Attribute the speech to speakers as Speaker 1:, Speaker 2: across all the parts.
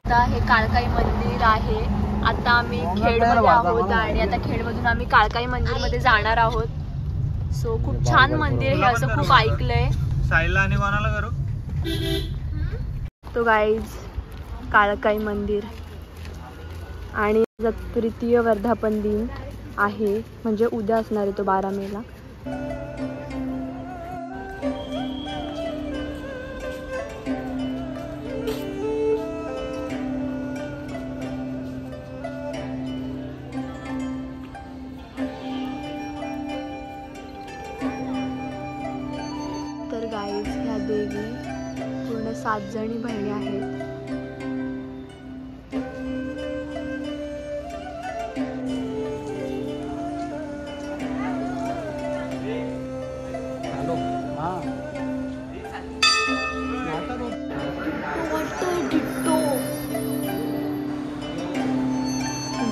Speaker 1: आता हे काळकाई मंदिर आहे. आता आम्ही खेडमध्ये आहोत आणि आता खेडमधून आम्ही काळकाई मंदिर मध्ये जाणार आहोत. सो खूप छान मंदिर हे असं खूप ऐकलंय.
Speaker 2: साईला आणि कोणाला करू
Speaker 1: तो गाईज काळकाई मंदिर आणि तृतीय वर्धापन दिन आहे म्हणजे उद्या असणार आहे तो 12 मेला. तर गाईज ह्या देवी पूर्ण 7 जणी बहिणी आहेत.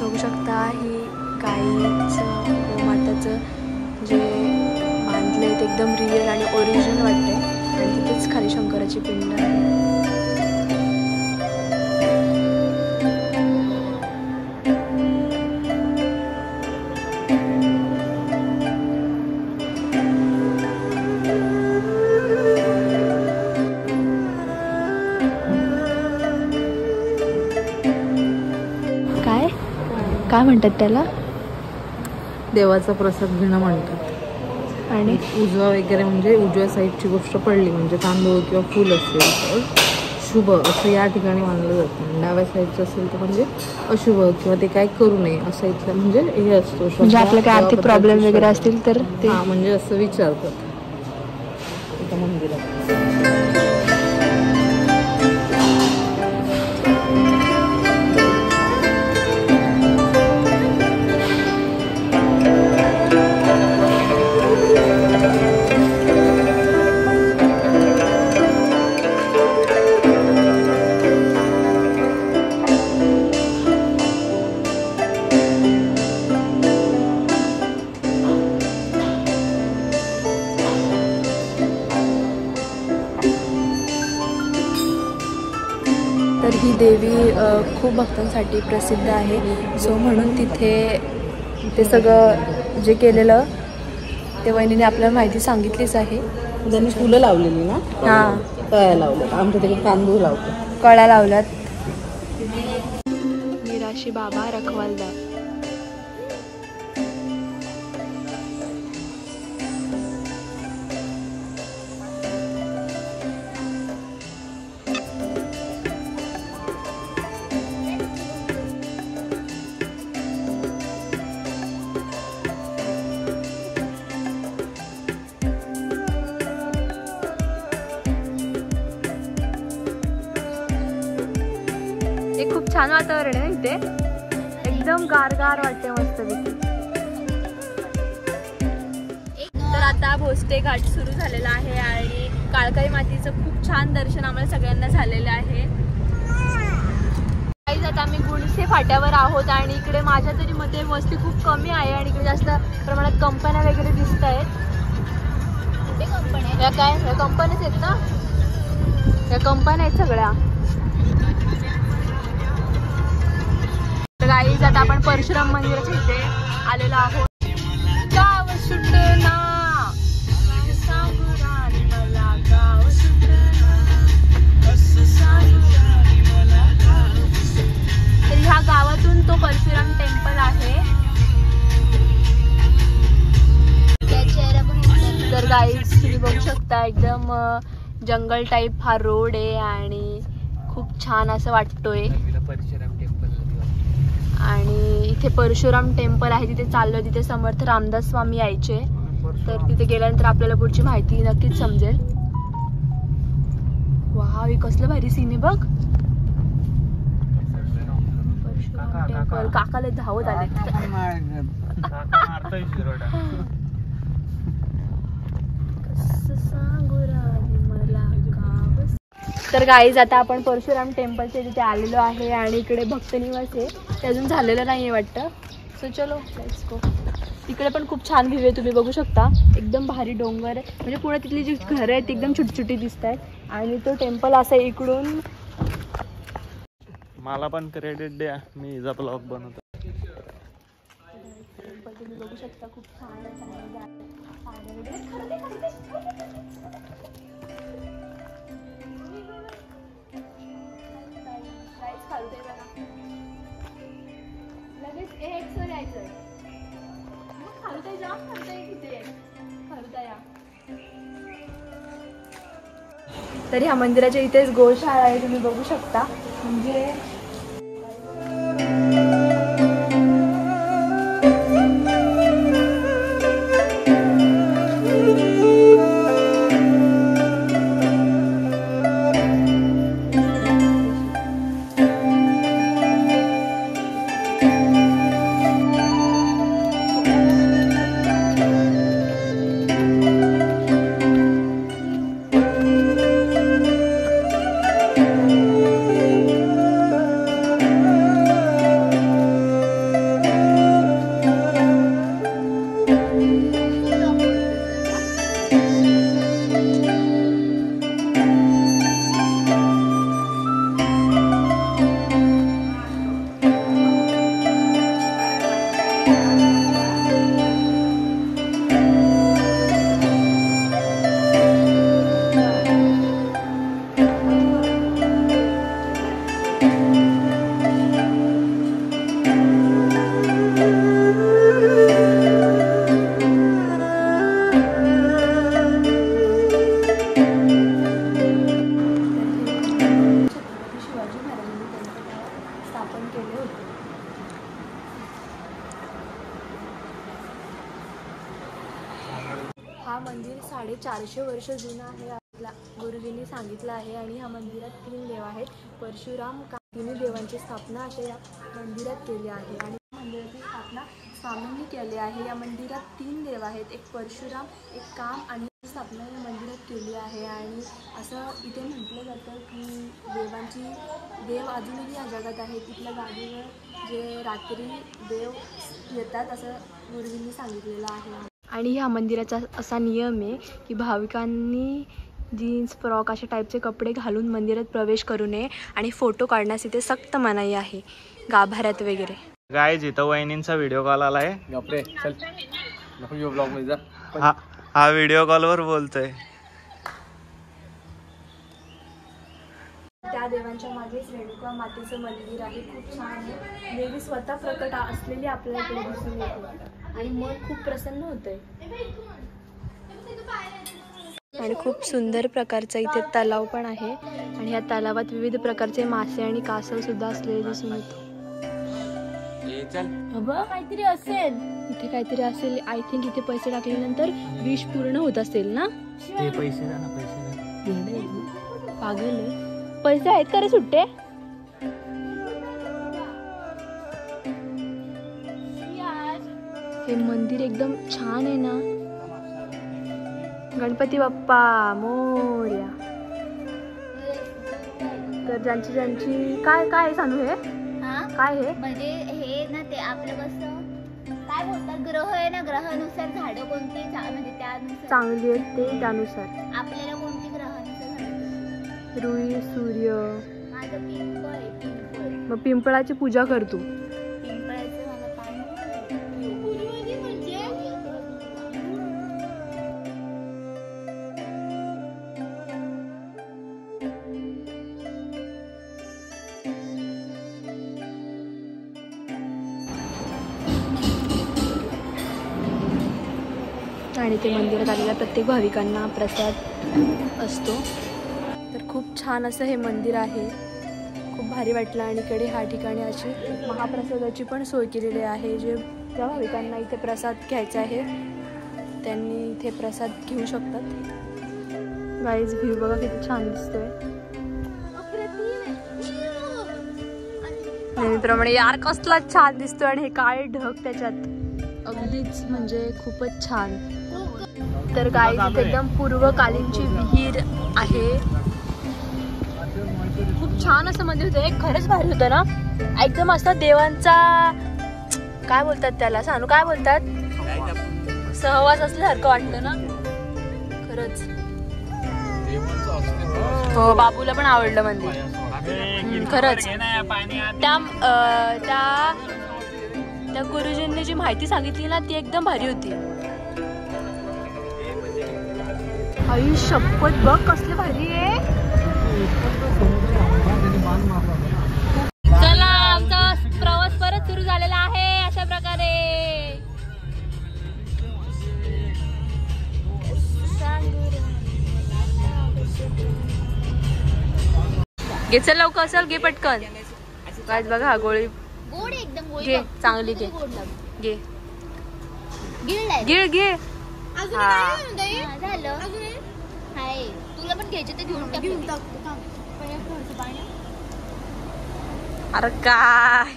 Speaker 1: बघू शकता ही गाईचं गोमाताचं जे बांधले ते एकदम रिअल आणि ओरिजिनल वाटते आणि तिथेच खाली शंकराची पिंड आहे. काय म्हणतात त्याला?
Speaker 3: देवाचा प्रसाद घेणं म्हणतात.
Speaker 1: आणि
Speaker 3: उजवा वगैरे म्हणजे उजव्या साईडची गोष्ट पडली म्हणजे तांदूळ किंवा फूल असेल तर शुभ असं या ठिकाणी मानलं जातं. डाव्या साईडचं असेल तर म्हणजे अशुभ किंवा ते काय करू नये असं इथलं म्हणजे हे असतो.
Speaker 1: म्हणजे आपलं काय आर्थिक प्रॉब्लेम वगैरे असतील तर ते
Speaker 3: म्हणजे असं विचारतात इथं मंदिरात.
Speaker 1: तर ही देवी खूप भक्तांसाठी प्रसिद्ध आहे. सो म्हणून तिथे ते सगळं जे केलेलं ते वहिनीने आपल्याला माहिती सांगितलीच आहे.
Speaker 3: त्यांनी फुलं लावलेली ना.
Speaker 1: हां,
Speaker 3: कळ्या लावल्यात. आमच्या तिकडे तांदूळ लावतात.
Speaker 1: कळ्या लावल्यात. निराशी बाबा रखवालदार. खूप छान वातावरण आहे इथे. एकदम गारगार वाटते मस्तपैकी. तर आता भोसटे घाट सुरू झालेला आहे आणि काळकाई मातीचं खूप छान दर्शन आम्हाला सगळ्यांना झालेलं आहे. आता आम्ही गुणसे फाट्यावर आहोत आणि इकडे माझ्या तरी मध्ये वस्ती खूप कमी आहे आणि इकडे जास्त प्रमाणात कंपन्या वगैरे दिसत आहेत. या काय या कंपन्याच आहेत ना. या कंपन्या आहेत सगळ्या. गाईज आता आपण परशुराम मंदिराच्या इथे आलेलो आहोत. गाव सुटना मला गाव तर ह्या गावातून तो परशुराम टेम्पल आहे. तर गाईज तुम्ही बघू शकता एकदम जंगल टाईप हा रोड आहे आणि खूप छान असं वाटतोय. आणि इथे परशुराम टेम्पल आहे तिथे चाललो. तिथे समर्थ रामदास स्वामी यायचे. तर तिथे गेल्यानंतर आपल्याला पुढची माहिती नक्कीच समजेल. वाव, हे कसलं भारी सीन आहे बघ. परशुराम टेम्पल. काकाला धावत आले. तर गाईज आता आपण परशुराम टेम्पलच्या तिथे आलेलो आहे आणि इकडे भक्त निवास आहे ते अजून झालेलं नाही आहे वाटतं. सो चलो लेट्स गो. तिकडे पण खूप छान व्ह्यू आहे तुम्ही बघू शकता. एकदम भारी डोंगर आहे म्हणजे पुढे तिथली जी घरं आहेत एकदम छोटी छोटी दिसत आहेत आणि तो टेम्पल असा इकडून
Speaker 2: मला पण क्रेडिट द्या, मी हिचा ब्लॉग बनवतो.
Speaker 1: तुम्ही बघू शकता खूप छान आहे. लगेच एक सर यायचंय खालूताई जा खालूताई किती खालूताई या. तर ह्या मंदिराच्या इथेच गोशाळा आहे, तुम्ही बघू शकता. म्हणजे हा मंदिर 450 वर्ष जुनं आहे आपला गुरुजींनी सांगितलं आहे. आणि ह्या मंदिरात 3 देव आहेत. परशुराम तिन्ही देवांची स्थापना अशा या मंदिरात केली आहे. आणि मंदिराची स्थापना स्वामींनी केली आहे. या मंदिरात 3 देव आहेत, एक परशुराम, एक काम आणि स्थापना या मंदिरात केली आहे. आणि असं इथे म्हटलं जातं की देव अजूनही या जगात आहेत. तिथल्या जागेवर जे रात्री देव येतात असं गुरुजींनी सांगितलेलं आहे. आणि ह्या मंदिराचा असा नियम आहे की भाविकांनी जीन्स फ्रॉक अशा टाईपचे कपडे घालून मंदिरात प्रवेश करू नये आणि फोटो काढण्यास इथे सक्त मनाई आहे गाभाऱ्यात वगैरे.
Speaker 2: गाईज इथं वहिनींचा व्हिडिओ कॉल आलाय.
Speaker 4: ब्लॉग मध्ये जा.
Speaker 2: हा व्हिडिओ कॉलवर बोलतोय.
Speaker 1: त्या देवांच्या मागेच रेणुका मातेचं मंदिर आहे. खूप छान आहे. देवी स्वतः प्रकट असलेली आपल्याला इकडे दिसून येते आणि मन खूप प्रसन्न होतंय. आणि खूप सुंदर प्रकारचा इथे तलाव पण आहे. आणि या तलावात विविध प्रकारचे मासे आणि कासव सुद्धा असलेले दिसून येते. काहीतरी असेल इथे, काहीतरी असेल. आय थिंक इथे पैसे टाकल्यानंतर विश पूर्ण होत असेल ना.
Speaker 2: ते पैसे द्या ना, पैसे द्या.
Speaker 1: पागल पैसे आहेत का रे सुट्टे. हे मंदिर एकदम छान आहे ना. गणपती बाप्पा मोरया. तर ज्यांची काय सांगू हे काय हे
Speaker 5: म्हणजे हे ना ते आपलं कसं काय बोलतात ग्रह आहे ना, ग्रहानुसार झाडं कोणती म्हणजे त्यानुसार
Speaker 1: चांगली आहेत ते त्यानुसार.
Speaker 5: आपल्याला कोणती ग्रहानुसार झाडं.
Speaker 1: रुई सूर्य.
Speaker 5: माझं पिंपळ आहे, पिंपळ.
Speaker 1: मग पिंपळाची पूजा कर तू.
Speaker 5: पिंपळाचं मला पाणी
Speaker 1: आणि ते मंदिरात आलेल्या प्रत्येक भाविकांना प्रसाद असतो. तर खूप छान असं हे मंदिर आहे. खूप भारी वाटलं. आणि इकडे ह्या ठिकाणी अशी महाप्रसादाची पण सोय केलेली आहे. जे ज्या भाविकांना इथे प्रसाद घ्यायचा आहे त्यांनी इथे प्रसाद घेऊ शकतात. गाईज व्ह्यू बघा किती छान दिसतोय. नेहमीप्रमाणे यार कसला छान दिसतोय. आणि हे काळे ढग त्याच्यात अगदीच म्हणजे खूपच छान. तर गाईज इथे एकदम पूर्वकालीनची विहीर आहे. खूप छान असं मंदिर होतं. खरंच भारी होतं ना. एकदम असं देवांचा काय बोलतात त्याला सांगू काय बोलतात सहवास असल्यासारखं वाटतं ना खरंच. हो बाबूला पण आवडलं मंदिर. खरंच त्या गुरुजींनी जी माहिती सांगितली ना ती एकदम भारी होती. आई शपथ बघ कसली भारी आहे. चला आमचा प्रवास परत सुरू झालेला आहे अशा प्रकारे. घे चल लवकर चल घे पटकन. काय बघा हा गोळी
Speaker 5: गोड एकदम गोड
Speaker 1: घे चांगली घे घे घे घे.
Speaker 5: झालं हाय तुला पण घ्यायचे तर घेऊन टाकतो.
Speaker 1: अरे काय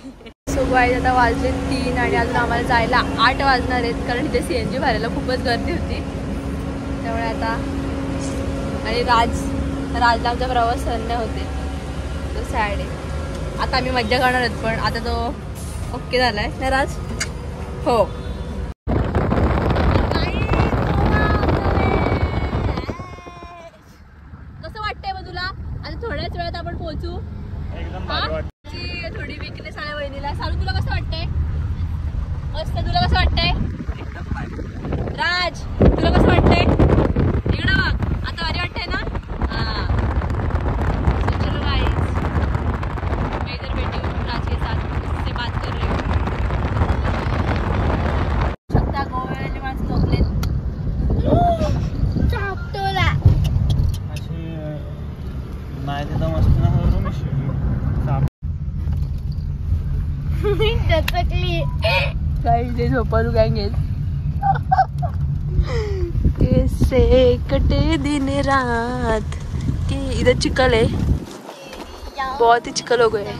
Speaker 1: सो गाईज आता वाजले 3 आणि अजून आम्हाला जायला 8 वाजणार आहेत कारण इथे CNG भरायला खूपच गर्दी होती त्यामुळे आता. आणि राजला आमचा प्रवास सहन नाही होते तो सॅड आहे. आता आम्ही मज्जा करणार आहेत पण आता तो ओके झालाय ना राज. हो कसं वाटतंय मग तुला. आता थोड्याच वेळात आपण पोहोचू. थोडी विकनेस आल्या वहिनीला. सालू तुला कसं वाटतंय. मस्त तुला कसं वाटतंय. राज तुला कसं वाटतंय. इकडं बघ आता भारी वाटतंय ना. चलो गाइस मैं इधर बैठी हूँ राज के साथ उससे बात कर रही हूँ. शकता गोव्याले माणसं झोपलेत.
Speaker 5: चापतोला
Speaker 2: माझे तर मस्त ना
Speaker 1: काही झोपालू गँग आहेत. कैसे कटे दिन रात के इधर चिकल है बहुत ही चिकल हो गए.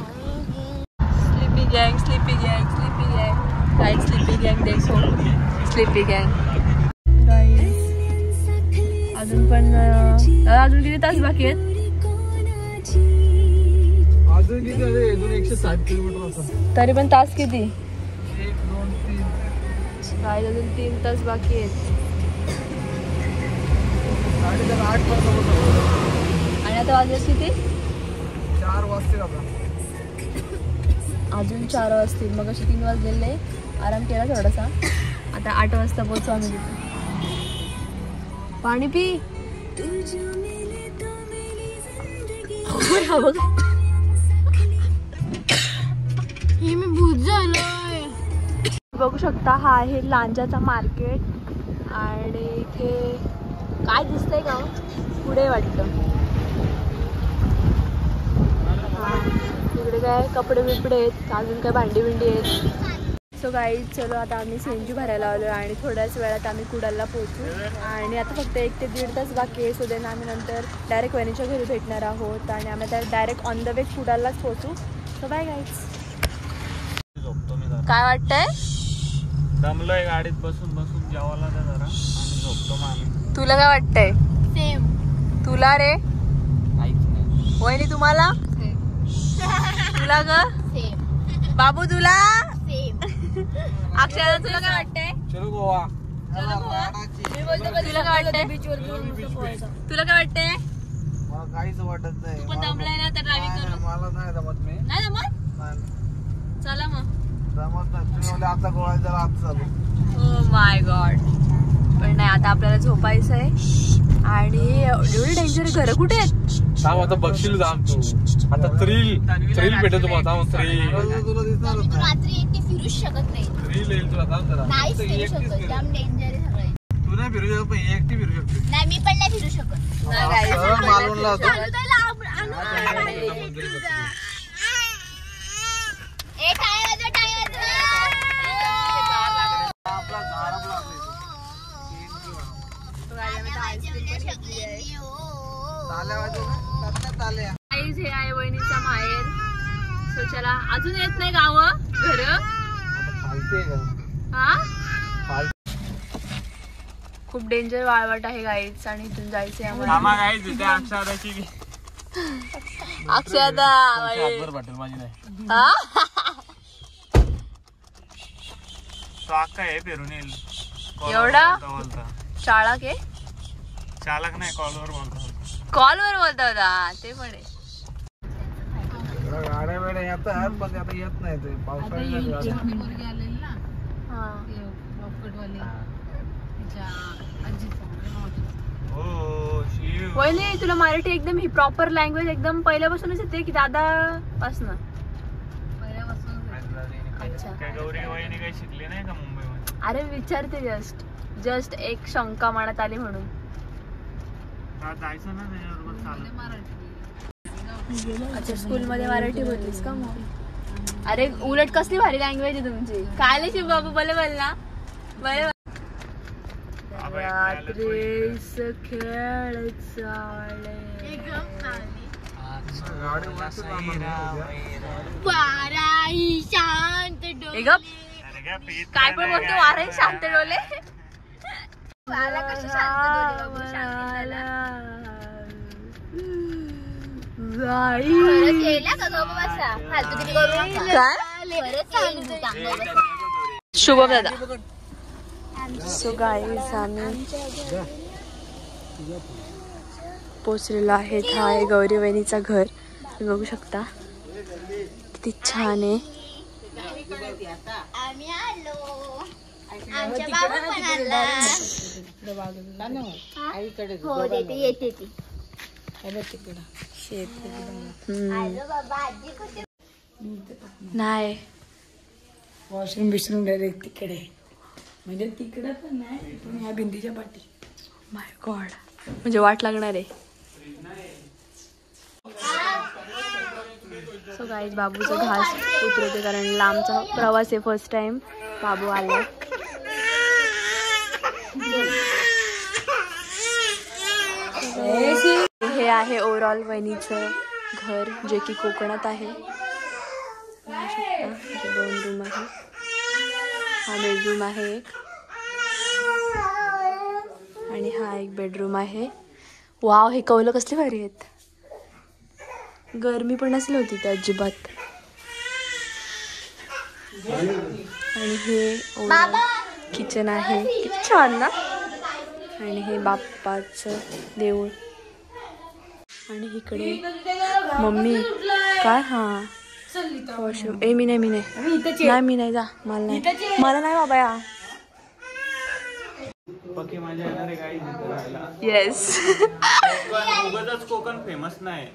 Speaker 1: Sleepy gang sleepy gang sleepy gang guys sleepy gang देखो स्लीपी गैंग गाइस. अजून पण अजून किती तास बाकी आहेत.
Speaker 2: अजून किती अजून 107 किलोमीटर असं. तरी
Speaker 1: पण तास किती.
Speaker 2: 1 2 3
Speaker 1: काय अजून 3 तास बाकी आहेत.
Speaker 2: 8:30 वाजता.
Speaker 1: आणि आता वाजले किती.
Speaker 2: 4 वाजतील आता.
Speaker 1: अजून 4 वाजतील. मग असे 3 वाजलेले आराम केला थोडासा. आता 8 वाजता पोहोचू आम्ही तिथे. पाणी पी. मी भूत झालोय. बघू शकता हा आहे लांजाचा मार्केट आणि इथे काय दिसतंय का पुढे वाटतं. तिकडे काय कपडे बिपडे आहेत अजून काय भांडी बिंडी आहेत. सो गाईज चलो आता आम्ही CNG भरायला आलो आणि थोड्याच वेळात आम्ही कुडालला पोहोचू. आणि आता फक्त 1 ते 1.5 तास बाकी आहे. सो देन आम्ही नंतर डायरेक्ट वहिनीच्या घरी भेटणार आहोत आणि आम्ही आता डायरेक्ट ऑन द वे कुडाललाच पोहोचू. So bye guys. काय वाटतंय.
Speaker 2: दमलोय गाडीत बसून बसून जेवायला जरा आणि झोपतो मग.
Speaker 1: तुला काय वाटतंय.
Speaker 5: सेम.
Speaker 1: तुला रे
Speaker 2: काहीच नाही.
Speaker 1: वहिनी तुम्हाला. तुला ग
Speaker 5: सेम.
Speaker 1: बाबू तुला.
Speaker 5: सेम.
Speaker 1: अक्षरा तुला काय वाटतंय.
Speaker 2: चलो गोवा.
Speaker 1: तुला काय वाटतंय. तुला काय वाटतंय.
Speaker 2: मला काहीच वाटत नाही.
Speaker 1: तू पण दमलाय ना तर ड्रायव्हिंग करू.
Speaker 2: मला नाही जमत. मी
Speaker 1: नाही जमत. चला मग.
Speaker 2: जमत नाही. आता गोवा जरा आत चालू.
Speaker 1: Oh my God. पण नाही आता आपल्याला झोपायचं आहे आणि एवढी डेंजर. घर कुठे आहेत.
Speaker 4: थांब आता बघशील जाम तू. आता थ्रिल भेटेल तुम्हाला. थांब थ्रिल.
Speaker 2: तुला दिसणार
Speaker 5: तू रात्री एकटी फिरूच शकत नाही.
Speaker 4: थ्रिल येईल तुला. थांब जरा.
Speaker 5: नाहीच फिरू शकत. जाम डेंजर आहे सगळं.
Speaker 2: तू नाही फिरू शकत पण एकटी फिरू शकते.
Speaker 5: नाही मी पण नाही फिरू शकत.
Speaker 2: मालवणला होतो.
Speaker 5: ए टायर वाजव टायर वाजव.
Speaker 2: आपला झाड आपला
Speaker 1: हे आहे वहिनीचा माहेर. सो चला अजून येत नाही गाव घर. हा खूप डेंजर वाळवट आहे गाईच आणि इथून जायचंय आम्हाला. अक्षदा
Speaker 4: माझी नाही.
Speaker 2: आहे फिरून येईल.
Speaker 1: एवढा शाळा के
Speaker 2: चालक नाही कॉलवर बोलतो.
Speaker 1: कॉलवर बोलता होता ते पण आहे.
Speaker 4: गाड्या वेड्या येतात पण ते आता येत नाही ते पावसाळ्यात गाड्या.
Speaker 3: मुलगी आलेली ना
Speaker 1: हा
Speaker 3: पॉपकटवाली तिच्या आजीचा
Speaker 2: हो शिव
Speaker 1: वहिनी तुला मराठी एकदम ही प्रॉपर लँग्वेज एकदम पहिल्यापासूनच येते की दादा पासन?
Speaker 3: पहिल्यापासून
Speaker 1: अच्छा.
Speaker 2: काय गौरी वहिनी काही शिकली नाही का मुंबईमध्ये?
Speaker 1: अरे विचारते जस्ट एक शंका मनात आली म्हणून.
Speaker 2: का जायचं ना त्याच्याबरोबर चालत?
Speaker 3: मराठी
Speaker 1: अच्छा स्कूलमध्ये मराठी बोललीस का मग? अरे उलट कसली भारी लँग्वेज आहे तुमची. काय शिव बाबू बोल ना बरे. रात्रीस खेळ चाले
Speaker 5: वाराही शांत
Speaker 1: ए गप. काय पण बोलतो वाराही शांत डोले.
Speaker 5: वारा कसं शांत डोले बाबू, शांत झाला. खरंच येईल का गं बसा, फालतूगिरी करू नका. खरंच येईल तू, चांगलं बसा.
Speaker 1: शुभम दादा. सो गाईज आम्ही पोचलेलो आहेत. हा आहे गौरी वहिनीचा घर. तुम्ही बघू शकता किती छान आहे.
Speaker 5: आम्ही आलो, आमच्या बाबा पण आला. हो देते येते ती. आलो बाबा, आजी कुठे?
Speaker 1: नाही
Speaker 6: वॉशरूम बिशरूम डायरेक्ट तिकडे, म्हणजे तिकडे पण नाही पण या भिंतीच्या पाठी.
Speaker 1: माय गॉड, म्हणजे वाट लागणार आहे. सो गाईज बाबूचं घास उतरवते कारण लांबचा प्रवास आहे. फर्स्ट टाइम बाबू आला. हे आहे ओव्हरऑल वहिनीचं घर जे की कोकणात आहे. बघू शकता 2 रूम आहे. हा बेडरूम आहे एक आणि हा एक बेडरूम आहे. वाव, हे कौलं कसली भारी आहेत. गरमी पण नसली होती त्या अजिबात. आणि हे किचन आहे. किती छान ना. आणि हे बाप्पाचं देऊळ. आणि इकडे मम्मी काय हा वॉशरूम. मी नाही जा. मला नाही बाबा या.
Speaker 2: पक्की मजा येणार आहे गाडी तिथे राहायला.
Speaker 1: येस.
Speaker 2: उगाचच कोकण फेमस नाही.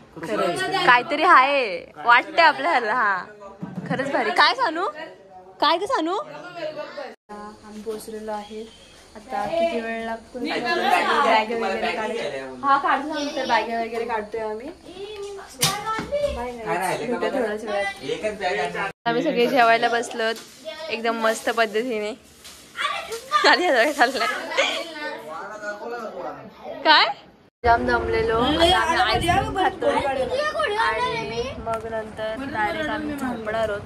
Speaker 1: काहीतरी आहे वाटतंय आपल्याला. हा खरंच भारी. काय सांगू आम्ही पोचलेलो आहे. आता किती वेळ लागतो? बॅग वगैरे काढतो. हा काढतो नंतर बॅग वगैरे काढतोय आम्ही. थोड्याच वेळात आम्ही सगळे जेवायला बसलो एकदम मस्त पद्धतीने. चाललंय काय जाम जमलेलो. आता आम्ही आईस्क्रीम खातोय आणि मग नंतर डायरेक्ट आम्ही झोपणार आहोत.